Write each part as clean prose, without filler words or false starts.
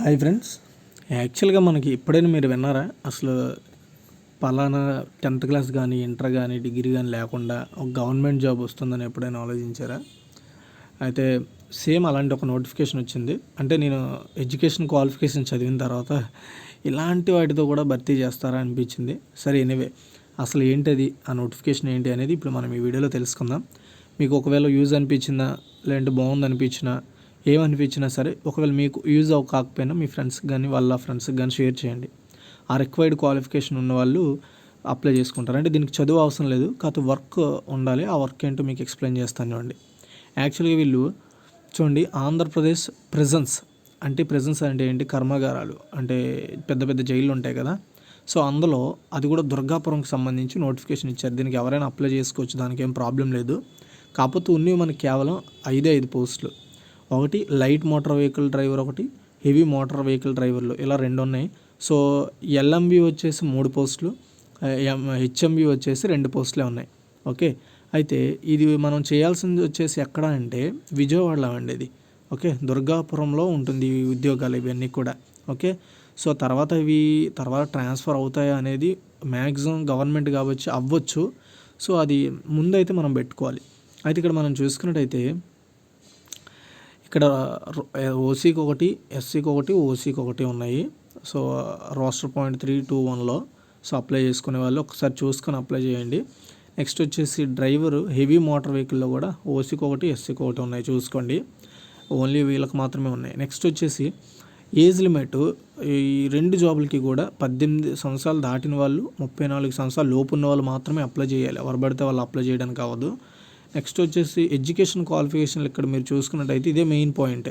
Hi friends. యాక్చువల్గా మనకి ఎప్పుడైనా మీరు విన్నారా అసలు పలానా 10th క్లాస్ కానీ ఇంటర్ కానీ డిగ్రీ కానీ లేకుండా ఒక గవర్నమెంట్ జాబ్ వస్తుందని ఎప్పుడైనా ఆలోచించారా? అయితే సేమ్ అలాంటి ఒక నోటిఫికేషన్ వచ్చింది. అంటే నేను ఎడ్యుకేషన్ క్వాలిఫికేషన్ చదివిన తర్వాత ఇలాంటి వాటితో కూడా భర్తీ చేస్తారా అనిపించింది. సరే, ఎనీవే అసలు ఏంటది, ఆ నోటిఫికేషన్ ఏంటి అనేది ఇప్పుడు మనం ఈ వీడియోలో తెలుసుకుందాం. మీకు ఒకవేళ యూజ్ అనిపించిందా, లేదంటే బాగుంది అనిపించినా, ఏమనిపించినా సరే, ఒకవేళ మీకు యూజ్ కాకపోయినా మీ ఫ్రెండ్స్కి కానీ వాళ్ళ ఫ్రెండ్స్కి కానీ షేర్ చేయండి. ఆ రిక్వైర్డ్ క్వాలిఫికేషన్ ఉన్న వాళ్ళు అప్లై చేసుకుంటారు. అంటే దీనికి చదువు అవసరం లేదు, కాకపోతే వర్క్ ఉండాలి. ఆ వర్క్ ఏంటో మీకు ఎక్స్ప్లెయిన్ చేస్తాను చూడండి. యాక్చువల్గా వీళ్ళు చూడండి, ఆంధ్రప్రదేశ్ ప్రిజన్స్ అంటే ఏంటి, కర్మాగారాలు అంటే పెద్ద పెద్ద జైళ్ళు ఉంటాయి కదా. సో అందులో అది కూడా దుర్గాపురంకి సంబంధించి నోటిఫికేషన్ ఇచ్చారు. దీనికి ఎవరైనా అప్లై చేసుకోవచ్చు, దానికి ఏం ప్రాబ్లం లేదు. కాకపోతే ఉన్నవి మనకి కేవలం 5 పోస్టులు. ఒకటి లైట్ మోటార్ వెహికల్ డ్రైవర్, ఒకటి హెవీ మోటార్ వెహికల్ డ్రైవర్లు, ఇలా 2 ఉన్నాయి. సో ఎల్ఎంబి వచ్చేసి 3 పోస్టులు, హెచ్ఎంబి వచ్చేసి 2 పోస్టులే ఉన్నాయి. ఓకే, అయితే ఇది మనం చేయాల్సింది వచ్చేసి ఎక్కడ అంటే విజయవాడలో అండి ఇది. ఓకే, దుర్గాపురంలో ఉంటుంది ఈ ఉద్యోగాలు ఇవన్నీ కూడా. ఓకే, సో తర్వాత ట్రాన్స్ఫర్ అవుతాయా అనేది మ్యాక్సిమం గవర్నమెంట్ కాబట్టి అవ్వచ్చు. సో అది ముందైతే మనం పెట్టుకోవాలి. అయితే ఇక్కడ మనం చూసుకున్నట్టయితే ఇక్కడ ఓసీకి ఒకటి, ఎస్సీకి ఒకటి, ఓసీకి ఒకటి ఉన్నాయి. సో రోస్టర్ పాయింట్ 321లో సో అప్లై చేసుకునే వాళ్ళు ఒకసారి చూసుకొని అప్లై చేయండి. నెక్స్ట్ వచ్చేసి డ్రైవరు హెవీ మోటార్ వెహికల్లో కూడా ఓసీకి ఒకటి, ఎస్సీకి ఒకటి ఉన్నాయి, చూసుకోండి. ఓన్లీ వీళ్ళకి మాత్రమే ఉన్నాయి. నెక్స్ట్ వచ్చేసి ఏజ్ లిమిట్ ఈ 2 జాబులకి కూడా 18 సంవత్సరాలు దాటిన వాళ్ళు, 34 సంవత్సరాలు లోపు ఉన్న వాళ్ళు మాత్రమే అప్లై చేయాలి. ఎవరు పడితే వాళ్ళు అప్లై చేయడానికి అవ్వదు. నెక్స్ట్ వచ్చేసి ఎడ్యుకేషన్ క్వాలిఫికేషన్లు ఇక్కడ మీరు చూసుకున్నట్టయితే ఇదే మెయిన్ పాయింట్.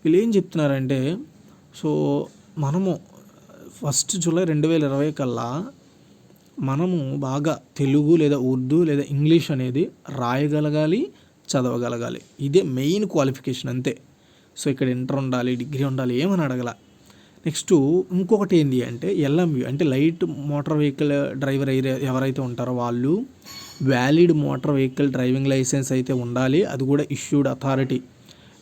వీళ్ళు ఏం చెప్తున్నారంటే, సో మనము 1 జూలై 2020 కల్లా మనము బాగా తెలుగు లేదా ఉర్దూ లేదా ఇంగ్లీష్ అనేది రాయగలగాలి, చదవగలగాలి. ఇదే మెయిన్ క్వాలిఫికేషన్ అంతే. సో ఇక్కడ ఇంటర్ ఉండాలి, డిగ్రీ ఉండాలి, ఏమని అడగల. నెక్స్ట్ ఇంకొకటి ఏంటి అంటే ఎల్ఎంయు అంటే లైట్ మోటార్ వెహికల్ డ్రైవర్ ఎవరైతే ఉంటారో వాళ్ళు valid motor vehicle driving licence అయితే ఉండాలి. అది కూడా ఇష్యూడ్ అథారిటీ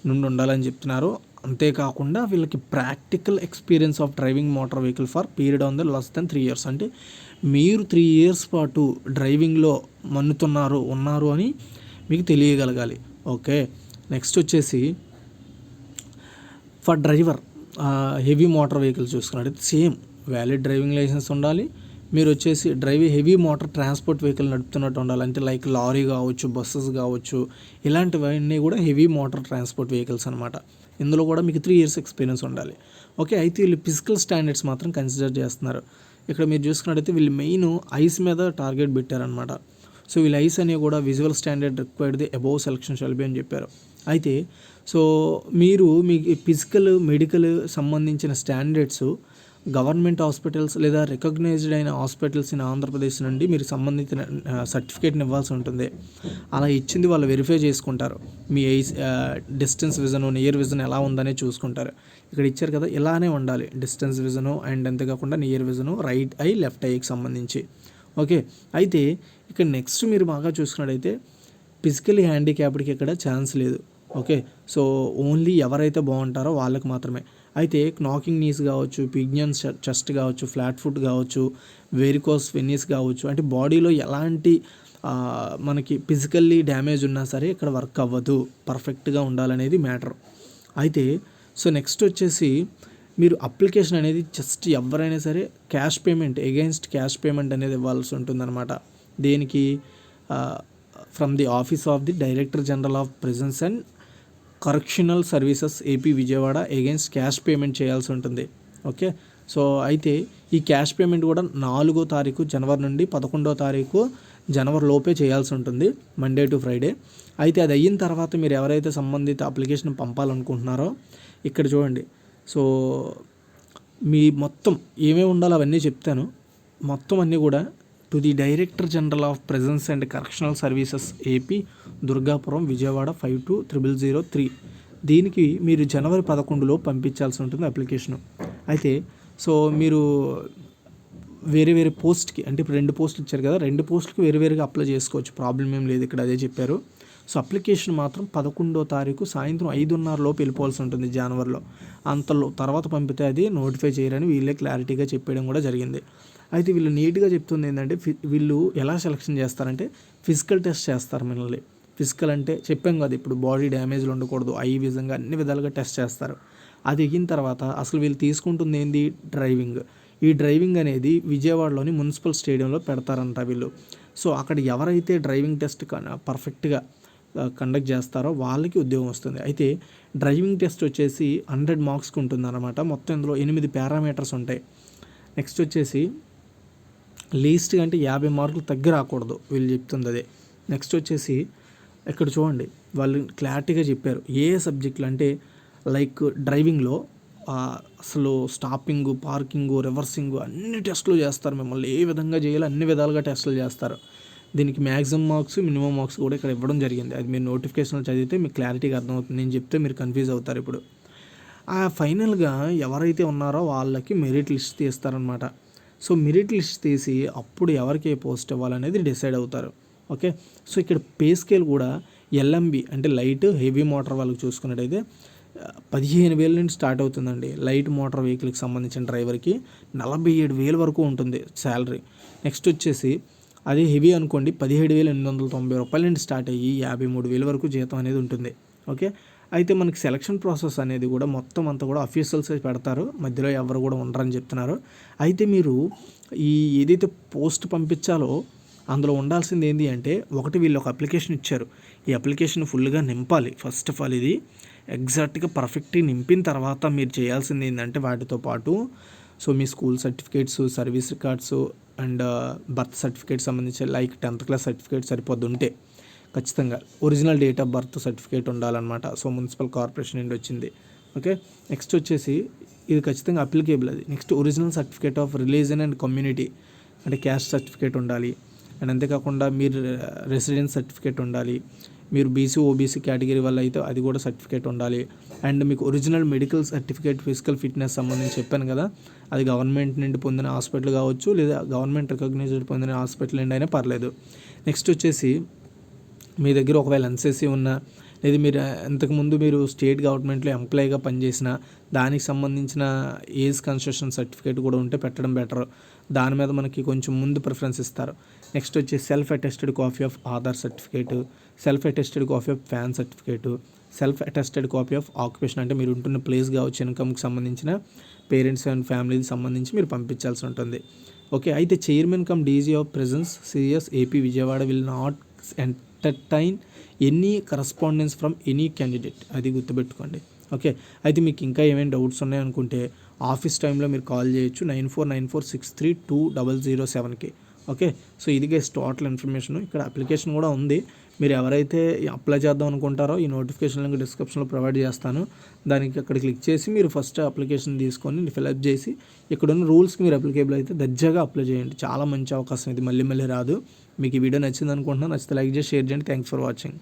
నుండి ఉండాలని చెప్తున్నారు. అంతేకాకుండా వీళ్ళకి practical experience of driving motor vehicle for period on the less than 3 years. అంటే మీరు 3 years పాటు డ్రైవింగ్లో ఉన్నారు అని మీకు తెలియగలగాలి. ఓకే, నెక్స్ట్ వచ్చేసి for driver heavy motor vehicle చూసుకున్నట్టయితే సేమ్ వ్యాలిడ్ డ్రైవింగ్ లైసెన్స్ ఉండాలి. మీరు వచ్చేసి హెవీ మోటార్ ట్రాన్స్పోర్ట్ వెహికల్ నడుపుతున్నట్టు ఉండాలి. అంటే లైక్ లారీ కావచ్చు, బస్సెస్ కావచ్చు, ఇలాంటివన్నీ కూడా హెవీ మోటార్ ట్రాన్స్పోర్ట్ వెహికల్స్ అనమాట. ఇందులో కూడా మీకు 3 years ఎక్స్పీరియన్స్ ఉండాలి. ఓకే, అయితే వీళ్ళు ఫిజికల్ స్టాండర్డ్స్ మాత్రం కన్సిడర్ చేస్తున్నారు. ఇక్కడ మీరు చూసుకున్నట్టయితే వీళ్ళు మెయిన్ ఐస్ మీద టార్గెట్ పెట్టారనమాట. సో వీళ్ళు ఐస్ అనేవి కూడా visual standard required the above selection shall be అని చెప్పారు. అయితే సో మీరు మీ ఫిజికల్, మెడికల్ సంబంధించిన స్టాండర్డ్స్ గవర్నమెంట్ హాస్పిటల్స్ లేదా రికగ్నైజ్డ్ అయిన హాస్పిటల్స్ ఇన్ ఆంధ్రప్రదేశ్ నుండి మీరు సంబంధించిన సర్టిఫికేట్ని ఇవ్వాల్సి ఉంటుంది. అలా ఇచ్చింది వాళ్ళు వెరిఫై చేసుకుంటారు. మీ డిస్టెన్స్ విజను, నియర్ విజన్ ఎలా ఉందనే చూసుకుంటారు. ఇక్కడ ఇచ్చారు కదా, ఇలానే ఉండాలి డిస్టెన్స్ విజను అండ్ అంతేకాకుండా near vision, right eye, left ఐకి సంబంధించి. ఓకే, అయితే ఇక్కడ నెక్స్ట్ మీరు బాగా చూసుకున్నట్టయితే ఫిజికల్లీ హ్యాండిక్యాప్డ్కి ఇక్కడ ఛాన్స్ లేదు. ఓకే, సో ఓన్లీ ఎవరైతే బాగుంటారో వాళ్ళకి మాత్రమే. అయితే నాకింగ్ నీస్ కావచ్చు, పిగ్నియన్ చెస్ట్ కావచ్చు, ఫ్లాట్ ఫుట్ కావచ్చు, వెరికోస్ వెన్నీస్ కావచ్చు, అంటే బాడీలో ఎలాంటి మనకి ఫిజికల్లీ డ్యామేజ్ ఉన్నా సరే ఇక్కడ వర్క్ అవ్వదు, పర్ఫెక్ట్గా ఉండాలనేది మ్యాటర్. అయితే సో నెక్స్ట్ వచ్చేసి మీరు అప్లికేషన్ అనేది జస్ట్ ఎవరైనా సరే క్యాష్ పేమెంట్ అనేది ఇవ్వాల్సి ఉంటుందన్నమాట. దేనికి? From the office of the director general of prisons and correctional services AP Vijayawada against cash payment చేయాల్సి ఉంటుంది. ఓకే, సో అయితే ఈ క్యాష్ పేమెంట్ కూడా 4వ తారీఖు జనవరి నుండి 11వ తారీఖు జనవరి లోపే చేయాల్సి ఉంటుంది, మండే టు ఫ్రైడే. అయితే అది అయిన తర్వాత మీరు ఎవరైతే సంబంధిత అప్లికేషన్ పంపాలనుకుంటున్నారో ఇక్కడ చూడండి. సో మీ మొత్తం ఏమేమి ఉండాలో అవన్నీ చెప్తాను. మొత్తం అన్నీ కూడా to the director general of prisons and correctional services AP, Durgapuram, Vijayawada 520003. దీనికి మీరు జనవరి 11లో పంపించాల్సి ఉంటుంది అప్లికేషను. అయితే సో మీరు వేరే పోస్ట్కి, అంటే ఇప్పుడు 2 పోస్టులు ఇచ్చారు కదా, 2 పోస్టులకి వేరుగా అప్లై చేసుకోవచ్చు, ప్రాబ్లం ఏం లేదు. ఇక్కడ అదే చెప్పారు. సో అప్లికేషన్ మాత్రం 11వ తారీఖు సాయంత్రం 5:30 లోపు వెళ్ళిపోవాల్సి ఉంటుంది జనవరిలో. అంతలో తర్వాత పంపితే అది నోటిఫై చేయరని వీళ్ళే క్లారిటీగా చెప్పేయడం కూడా జరిగింది. అయితే వీళ్ళు నీట్గా చెప్తుంది ఏంటంటే వీళ్ళు ఎలా సెలెక్షన్ చేస్తారంటే ఫిజికల్ టెస్ట్ చేస్తారు మిమ్మల్ని. ఫిజికల్ అంటే చెప్పాం కదా, ఇప్పుడు బాడీ డ్యామేజ్లు ఉండకూడదు, ఐ విధంగా అన్ని విధాలుగా టెస్ట్ చేస్తారు. అది ఎగిన తర్వాత అసలు వీళ్ళు తీసుకుంటుంది ఏంది, డ్రైవింగ్. ఈ డ్రైవింగ్ అనేది విజయవాడలోని మున్సిపల్ స్టేడియంలో పెడతారంట వీళ్ళు. సో అక్కడ ఎవరైతే డ్రైవింగ్ టెస్ట్ పర్ఫెక్ట్గా కండక్ట్ చేస్తారో వాళ్ళకి ఉద్యోగం వస్తుంది. అయితే డ్రైవింగ్ టెస్ట్ వచ్చేసి 100 మార్క్స్కి ఉంటుంది అన్నమాట. మొత్తం ఇందులో 8 పారామీటర్స్ ఉంటాయి. నెక్స్ట్ వచ్చేసి లీస్ట్గా అంటే 50 మార్కులు తగ్గి రాకూడదు, వీళ్ళు చెప్తుంది అదే. నెక్స్ట్ వచ్చేసి ఇక్కడ చూడండి, వాళ్ళు క్లారిటీగా చెప్పారు ఏ సబ్జెక్టులు అంటే లైక్ డ్రైవింగ్లో అసలు స్టాపింగు, పార్కింగు, రివర్సింగు అన్ని టెస్టులు చేస్తారు. మిమ్మల్ని ఏ విధంగా చేయాలో అన్ని విధాలుగా టెస్టులు చేస్తారు. దీనికి మ్యాక్సిమం మార్క్స్, మినిమం మార్క్స్ కూడా ఇక్కడ ఇవ్వడం జరిగింది. అది మీరు నోటిఫికేషన్లో చదివితే మీకు క్లారిటీగా అర్థమవుతుంది. నేను చెప్తే మీరు కన్ఫ్యూజ్ అవుతారు. ఇప్పుడు ఫైనల్గా ఎవరైతే ఉన్నారో వాళ్ళకి మెరిట్ లిస్ట్ తీస్తారనమాట. సో మెరిట్ లిస్ట్ తీసి అప్పుడు ఎవరికి ఏ పోస్ట్ ఇవ్వాలనేది డిసైడ్ అవుతారు. ఓకే, సో ఇక్కడ పే స్కేల్ కూడా ఎల్ఎంబి అంటే లైట్ హెవీ మోటార్ వాళ్ళకి చూసుకున్నట్టయితే 15,000 నుండి స్టార్ట్ అవుతుందండి. లైట్ మోటార్ వెహికల్కి సంబంధించిన డ్రైవర్కి 47,000 వరకు ఉంటుంది శాలరీ. నెక్స్ట్ వచ్చేసి అదే హెవీ అనుకోండి 17,890 రూపాయల నుండి స్టార్ట్ అయ్యి 53,000 వరకు జీతం అనేది ఉంటుంది. ఓకే, అయితే మనకి సెలక్షన్ ప్రాసెస్ అనేది కూడా మొత్తం అంతా కూడా అఫీషియల్స్ పెడతారు, మధ్యలో ఎవరు కూడా ఉండరని చెప్తున్నారు. అయితే మీరు ఏదైతే పోస్ట్ పంపించాలో అందులో ఉండాల్సింది ఏంటి అంటే, ఒకటి వీళ్ళు ఒక అప్లికేషన్ ఇచ్చారు. ఈ అప్లికేషన్ ఫుల్గా నింపాలి. ఫస్ట్ ఆఫ్ ఆల్ ఇది ఎగ్జాక్ట్గా పర్ఫెక్ట్గా నింపిన తర్వాత మీరు చేయాల్సింది ఏంటంటే వాటితో పాటు so me school certificates, service records and birth certificate సంబంధించి లైక్ 10th క్లాస్ సర్టిఫికేట్ సరిపోద్ది ఉంటే ఖచ్చితంగా original date of birth certificate ఉండాలన్నమాట. సో మున్సిపల్ కార్పొరేషన్ నుండి వచ్చింది. ఓకే, నెక్స్ట్ వచ్చేసి ఇది ఖచ్చితంగా అప్లికేబుల్ అది. Next original certificate of religion and community అంటే క్యాస్ట్ సర్టిఫికేట్ ఉండాలి. అండ్ అంతేకాకుండా మీరు రెసిడెన్స్ సర్టిఫికేట్ ఉండాలి. మీరు బీసీ ఓబీసీ కేటగిరీ వల్ల అయితే అది కూడా సర్టిఫికేట్ ఉండాలి. అండ్ మీకు original medical certificate, physical fitness సంబంధించి చెప్పాను కదా, అది గవర్నమెంట్ నుండి పొందిన హాస్పిటల్ కావచ్చు లేదా గవర్నమెంట్ రికగ్నైజ్డ్ పొందిన హాస్పిటల్ నుండి అయినా పర్లేదు. నెక్స్ట్ వచ్చేసి మీ దగ్గర ఒకవేళ ఎన్సీసీ ఉన్నా లేదా మీరు ఇంతకుముందు మీరు స్టేట్ గవర్నమెంట్లో ఎంప్లాయీగా పనిచేసిన దానికి సంబంధించిన ఏజ్ కన్స్ట్రక్షన్ సర్టిఫికేట్ కూడా ఉంటే పెట్టడం బెటర్. దాని మీద మనకి కొంచెం ముందు ప్రిఫరెన్స్ ఇస్తారు. నెక్స్ట్ వచ్చి self attested copy of Aadhaar certificate, self attested copy of fan certificate, self attested copy of occupation అంటే మీరు ఉంటున్న ప్లేస్ కావచ్చు, ఇన్కమ్కి సంబంధించిన పేరెంట్స్ అండ్ ఫ్యామిలీకి సంబంధించి మీరు పంపించాల్సి ఉంటుంది. ఓకే, అయితే chairman cum DG of presence CS AP Vijayawada will not entertain any correspondence from any candidate, అది గుర్తుపెట్టుకోండి. ఓకే, అయితే మీకు ఇంకా ఏమైనా డౌట్స్ ఉన్నాయనుకుంటే ఆఫీస్ టైంలో మీరు కాల్ చేయొచ్చు 9494632007కి. ఓకే, సో ఇది గైస్ టోటల్ ఇన్ఫర్మేషన్. ఇక్కడ అప్లికేషన్ కూడా ఉంది. మీరు ఎవరైతే అప్లై చేద్దాం అనుకుంటారో ఈ నోటిఫికేషన్ లింక్ డిస్క్రిప్షన్లో ప్రొవైడ్ చేస్తాను. దానికి అక్కడ క్లిక్ చేసి మీరు ఫస్ట్ అప్లికేషన్ తీసుకొని ఫిల్అప్ చేసి ఇక్కడున్న రూల్స్కి మీరు అప్లికేబుల్ అయితే దర్జాగా అప్లై చేయండి. చాలా మంచి అవకాశం ఇది, మళ్ళీ రాదు. మీకు ఈ వీడియో నచ్చింది అనుకుంటున్నాను. నచ్చితే లైక్ చేసి షేర్ చేయండి. Thanks for watching.